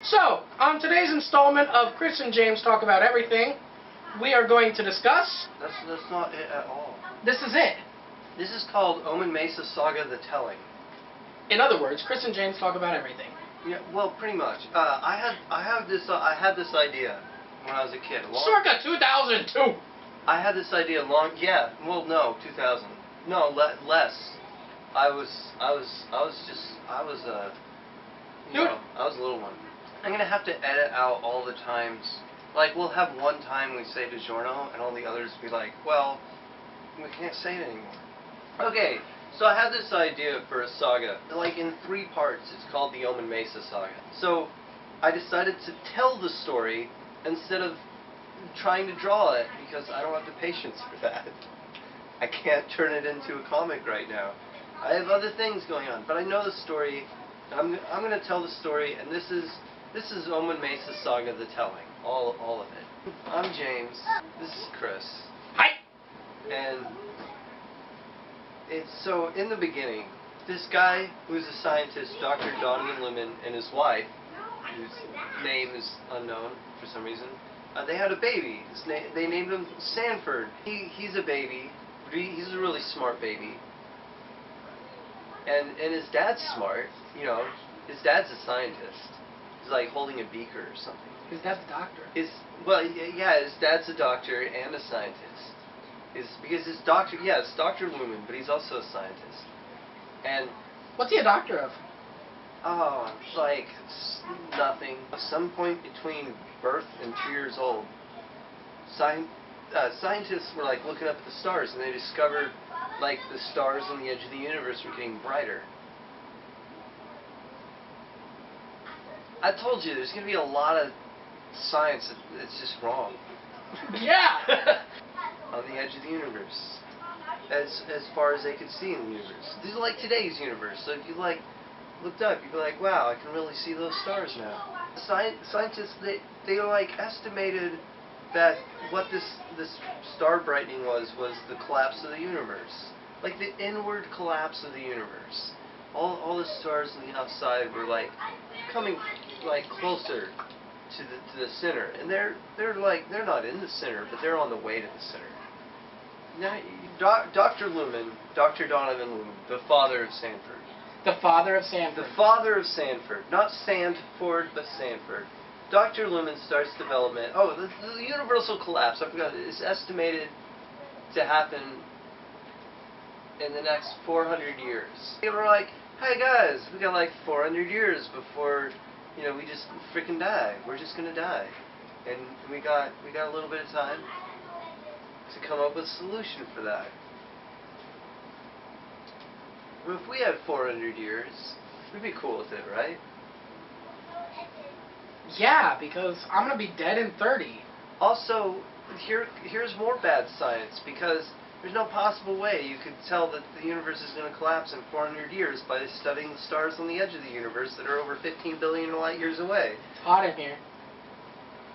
So, on today's installment of Chris and James Talk About Everything, we are going to discuss... That's not it at all. This is it. This is called Omin Mesa Saga: The Telling. In other words, Chris and James talk about everything. Yeah, well, pretty much. I had this idea when I was a kid. Circa 2002. I had this idea long. Yeah. Well, no, 2000. No, less. I was a little one. I'm gonna have to edit out all the times. Like, we'll have one time we say DiGiorno, and all the others be like, well, we can't say it anymore. Okay, so I had this idea for a saga, like in 3 parts. It's called the Omin Mesa Saga. So I decided to tell the story instead of trying to draw it, because I don't have the patience for that. I can't turn it into a comic right now. I have other things going on, but I know the story. I'm going to tell the story, and this is Omin Mesa Saga: The Telling, all of it. I'm James. This is Chris. Hi. And it's so in the beginning, this guy who's a scientist, Dr. Donovan Lumen, and his wife, whose name is unknown for some reason, they had a baby. They named him Sanford. He's a baby. He's a really smart baby. And his dad's smart. You know, his dad's a scientist. He's like holding a beaker or something. His dad's a doctor. His dad's a doctor and a scientist. Because his doctor, it's Dr. Lumen, but he's also a scientist. And what's he a doctor of? Oh, like nothing. At some point between birth and 2 years old, scientists were like looking up at the stars, and they discovered like the stars on the edge of the universe were getting brighter. I told you there's going to be a lot of science that's just wrong. Yeah. On the edge of the universe, as far as they could see in the universe. These are like today's universe. So if you like looked up, you'd be like, wow, I can really see those stars now. Scientists they like estimated that what this star brightening was the collapse of the universe, like the inward collapse of the universe. All the stars on the outside were like coming like closer to the center, and they're not in the center, but they're on the way to the center. Now, Dr. Lumen, Dr. Donovan Lumen, the father of Sanford. The father of Sanford. The father of Sanford. Not Sandford, but Sanford. Dr. Lumen starts development. Oh, the universal collapse, I forgot, is estimated to happen in the next 400 years. They were like, hey guys, we got like 400 years before, you know, we just freaking die. We're just gonna die. And we got a little bit of time to come up with a solution for that. Well, if we had 400 years, we'd be cool with it, right? Yeah, because I'm gonna be dead in 30. Also, here's more bad science, because there's no possible way you could tell that the universe is going to collapse in 400 years by studying the stars on the edge of the universe that are over 15 billion light years away. It's hot in here.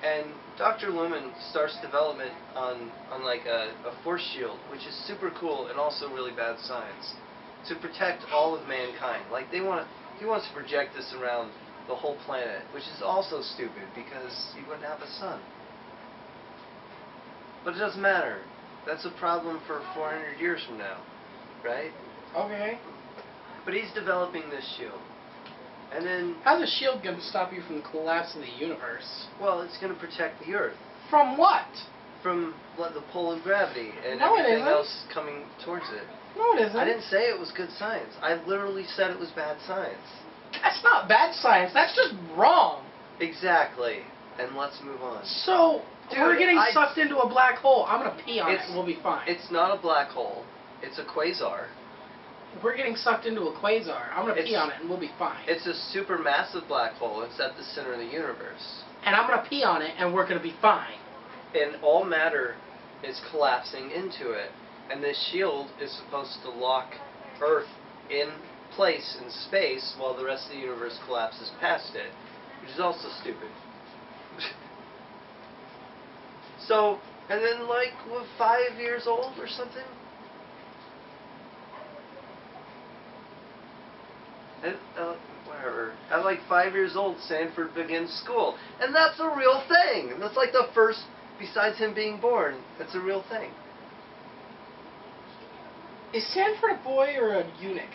And Dr. Lumen starts development on like a force shield, which is super cool and also really bad science, to protect all of mankind. Like he wants to project this around the whole planet, which is also stupid because you wouldn't have a sun. But it doesn't matter. That's a problem for 400 years from now, right? Okay. But he's developing this shield. And then... how's a shield going to stop you from the collapse of the universe? well, it's going to protect the Earth. From what? From the pull of gravity and no, everything else coming towards it. No, it isn't. I didn't say it was good science. I literally said it was bad science. That's not bad science. That's just wrong. Exactly. And let's move on. So... dude, we're getting sucked into a black hole. I'm going to pee on it and we'll be fine. It's not a black hole. It's a quasar. We're getting sucked into a quasar. I'm going to pee on it and we'll be fine. It's a supermassive black hole. It's at the center of the universe. And I'm going to pee on it and we're going to be fine. And all matter is collapsing into it. And this shield is supposed to lock Earth in place in space while the rest of the universe collapses past it, which is also stupid. So, and then like, what, 5 years old or something? And, where her. At like 5 years old, Sanford begins school. And that's a real thing. That's like the first, besides him being born, that's a real thing. Is Sanford a boy or a eunuch?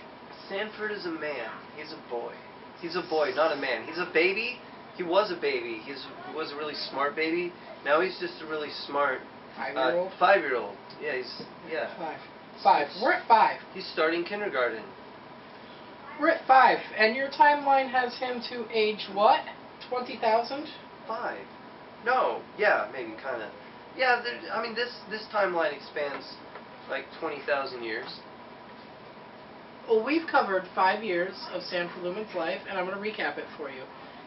Sanford is a man. He's a boy. He's a boy, not a man. He's a baby. He was a baby. He was a really smart baby. Now he's just a really smart 5-year-old? 5-year-old. Yeah, yeah. Five. We're at 5. He's starting kindergarten. We're at 5, and your timeline has him to age what? 20,000? 5. No. Yeah, maybe kind of. Yeah. I mean, this timeline expands like 20,000 years. Well, we've covered 5 years of Sanford Lumen's life, and I'm going to recap it for you.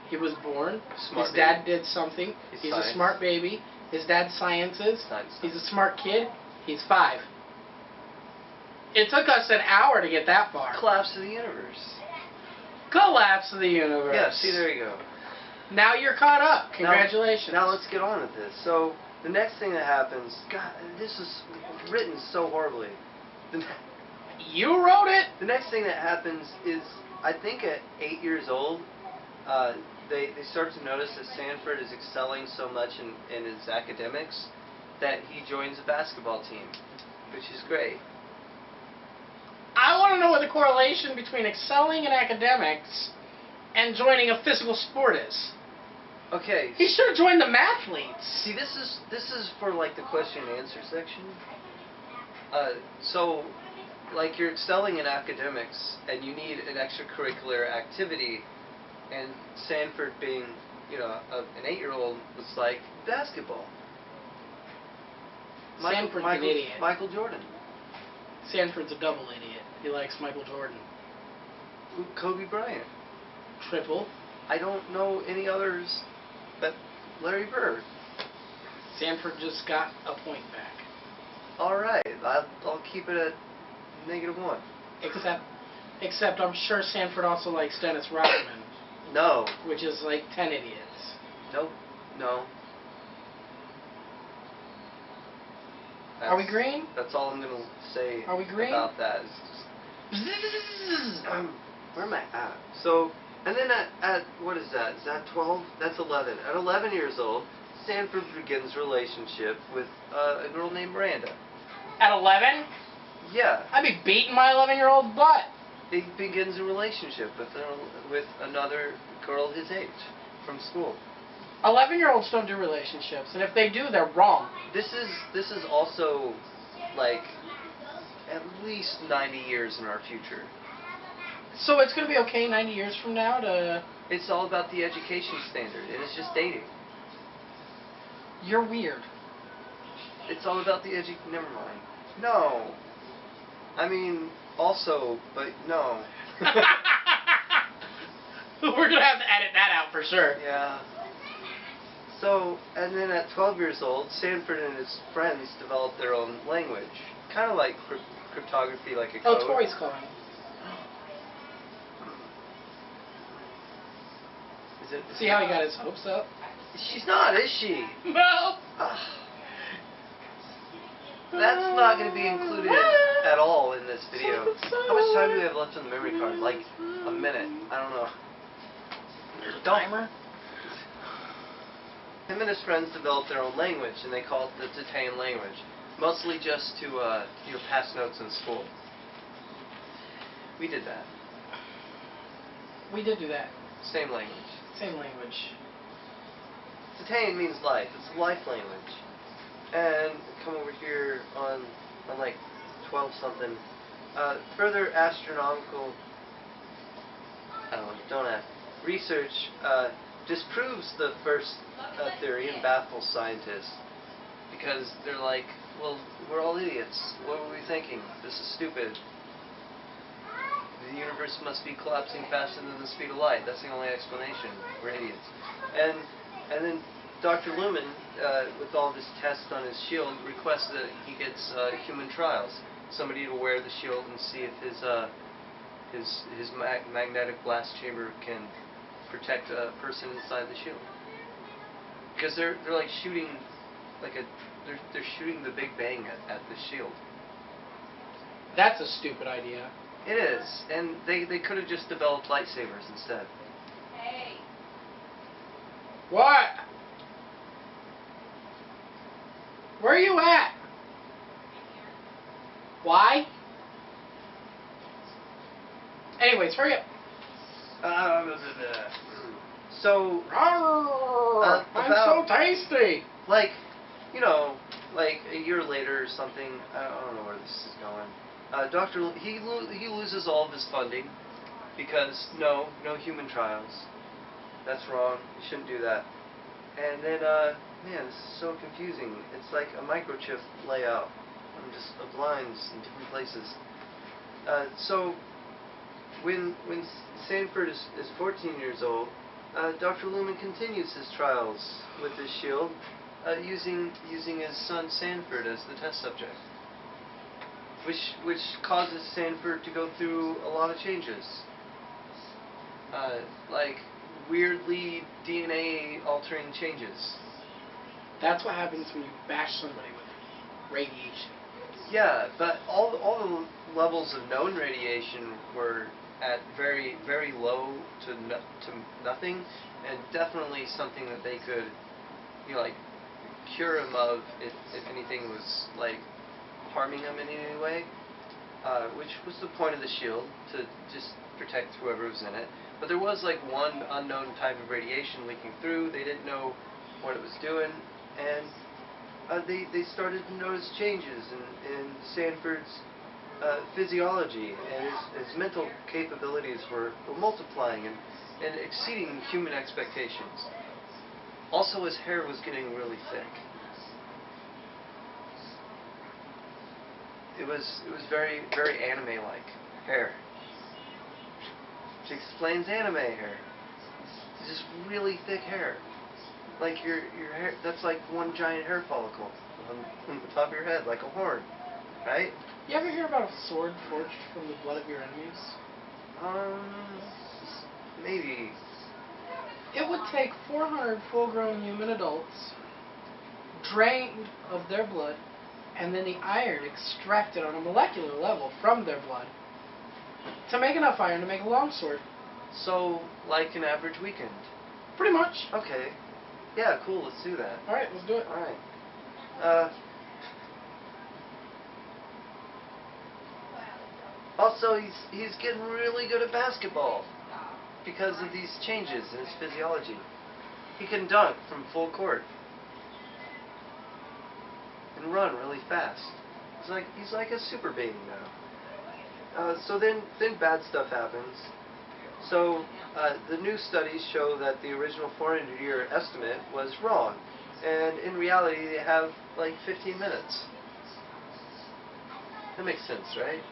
He was born. Smart his baby. dad did something. He's a smart baby. His dad sciences. He's a smart kid. He's 5. It took us an hour to get that far. Collapse of the universe. Collapse of the universe. Yeah, see, there you go. Now you're caught up. Congratulations. Now let's get on with this. So, the next thing that happens... God, this is written so horribly. You wrote it. The next thing that happens is, I think at 8 years old, they start to notice that Sanford is excelling so much in his academics that he joins a basketball team, which is great. I want to know what the correlation between excelling in academics and joining a physical sport is. Okay. He should have joined the mathletes. See, this is for like the question and answer section. So, like you're excelling in academics and you need an extracurricular activity, and Sanford being, you know, an 8-year-old was like basketball. Sanford's an idiot. Michael Jordan. Sanford's a double idiot. He likes Michael Jordan. Kobe Bryant. Triple. I don't know any others but Larry Bird. Sanford just got a point back. Alright, I'll keep it at -1. Except I'm sure Sanford also likes Dennis Rodman. No. Which is like 10 idiots. Nope. No. Are we green? That's all I'm going to say Are we green? about that. It's just, where am I at? So, and then at what is that? Is that 12? That's 11. At 11 years old, Sanford begins a relationship with a girl named Miranda. At 11? Yeah. I'd be beating my 11-year-old butt. He begins a relationship with another girl his age from school. 11-year-olds don't do relationships, and if they do, they're wrong. This is also like at least 90 years in our future. So it's going to be okay 90 years from now to... It's all about the education standard, and it's just dating. You're weird. It's all about the never mind. No. I mean, also, but no. We're going to have to edit that out for sure. Yeah. So, and then at 12 years old, Sanford and his friends developed their own language. Kind of like cryptography, like a code. Oh, Tori's calling. See how he got his hopes up? She's not, is she? No. That's not going to be included at all in this video. How much time do we have left on the memory card? Like a minute. I don't know. There's a timer. Him and his friends developed their own language, and they call it the Titanian language. Mostly just to pass notes in school. We did that. We did do that. Same language. Same language. Titanian means life. It's a life language. And come over here on like 12 something. Further astronomical, I don't know, don't ask. Research disproves the first theory and baffles scientists because they're like, well, we're all idiots. What were we thinking? This is stupid. The universe must be collapsing faster than the speed of light. That's the only explanation. We're idiots. And then Dr. Lumen, with all this tests on his shield, requests that he gets human trials. Somebody to wear the shield and see if his magnetic blast chamber can protect a person inside the shield. Because they're like shooting they're shooting the Big Bang at the shield. That's a stupid idea. It is, and they could have just developed lightsabers instead. Hey. What? Where are you at? Why? Anyways, hurry up. So, I'm so tasty. Like, you know, like a year later or something. I don't know where this is going. He loses all of his funding because no human trials. That's wrong. You shouldn't do that. And then, man, this is so confusing. It's like a microchip layout, and just of lines in different places. So, when Sanford is 14 years old, Dr. Lumen continues his trials with his shield, using his son Sanford as the test subject, which causes Sanford to go through a lot of changes, like weirdly DNA-altering changes. That's what happens when you bash somebody with radiation. Yeah, but all the levels of known radiation were at very, very low to nothing, and definitely something that they could, like, cure him of if anything was, like, harming him in any way, which was the point of the shield, to just protect whoever was in it. But there was, like, one unknown type of radiation leaking through. They didn't know what it was doing, and they started to notice changes in Sanford's physiology, and his mental capabilities were multiplying and exceeding human expectations. Also, his hair was getting really thick. It was very, very anime-like hair, which explains anime hair. It's just really thick hair, like your hair. That's like one giant hair follicle on the top of your head, like a horn, right? You ever hear about a sword forged from the blood of your enemies? Maybe. It would take 400 full-grown human adults, drained of their blood, and then the iron extracted on a molecular level from their blood to make enough iron to make a longsword. So, like an average weekend? Pretty much. Okay. Yeah, cool, let's do that. Alright, let's do it. Alright. Also, he's getting really good at basketball because of these changes in his physiology. He can dunk from full court and run really fast. He's like a super baby now. So then bad stuff happens. So the new studies show that the original 400-year estimate was wrong, and in reality they have like 15 minutes. That makes sense, right?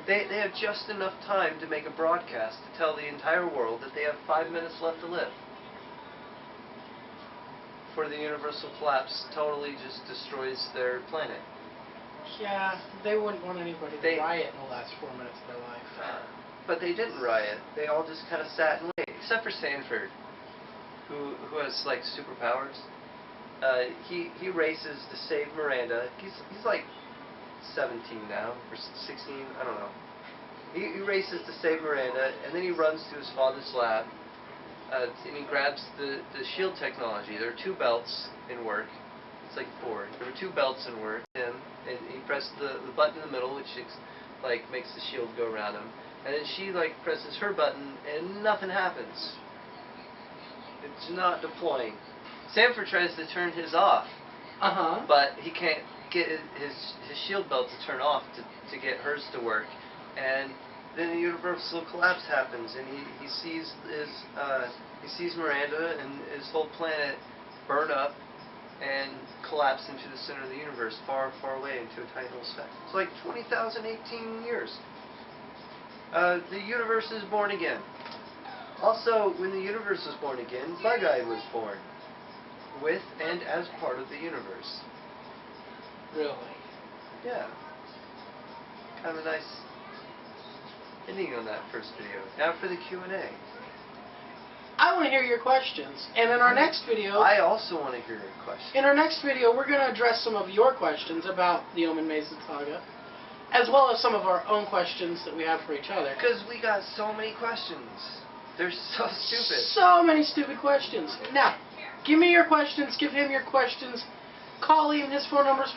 They have just enough time to make a broadcast to tell the entire world that they have 5 minutes left to live before the universal collapse totally just destroys their planet. Yeah, they wouldn't want anybody to riot in the last 4 minutes of their life. But they didn't riot. They all just kind of sat and waited, except for Sanford, who has like superpowers. He races to save Miranda. He's like 17 now, or 16, I don't know. He races to save Miranda, and then he runs to his father's lab, and he grabs the shield technology. There are 2 belts in work. It's like 4. There were 2 belts in work, and he pressed the button in the middle, which like makes the shield go around him. And then she like presses her button, and nothing happens. It's not deploying. Sanford tries to turn his off, but he can't get his shield belt to turn off to get hers to work. And then the universal collapse happens, and he sees Miranda and his whole planet burn up and collapse into the center of the universe, far, far away into a tiny little speck. It's like 20,018 years. The universe is born again. Also, when the universe was born again, Bug-Eye was born, with and as part of the universe. Really? Yeah. Kind of a nice ending on that first video. Now for the Q&A. I want to hear your questions, and in our next video... I also want to hear your questions. In our next video, we're going to address some of your questions about the Omin Mesa Saga. as well as some of our own questions that we have for each other. Because we got so many questions. They're so stupid. So many stupid questions. Now, give me your questions. Give him your questions. Call him. His phone number's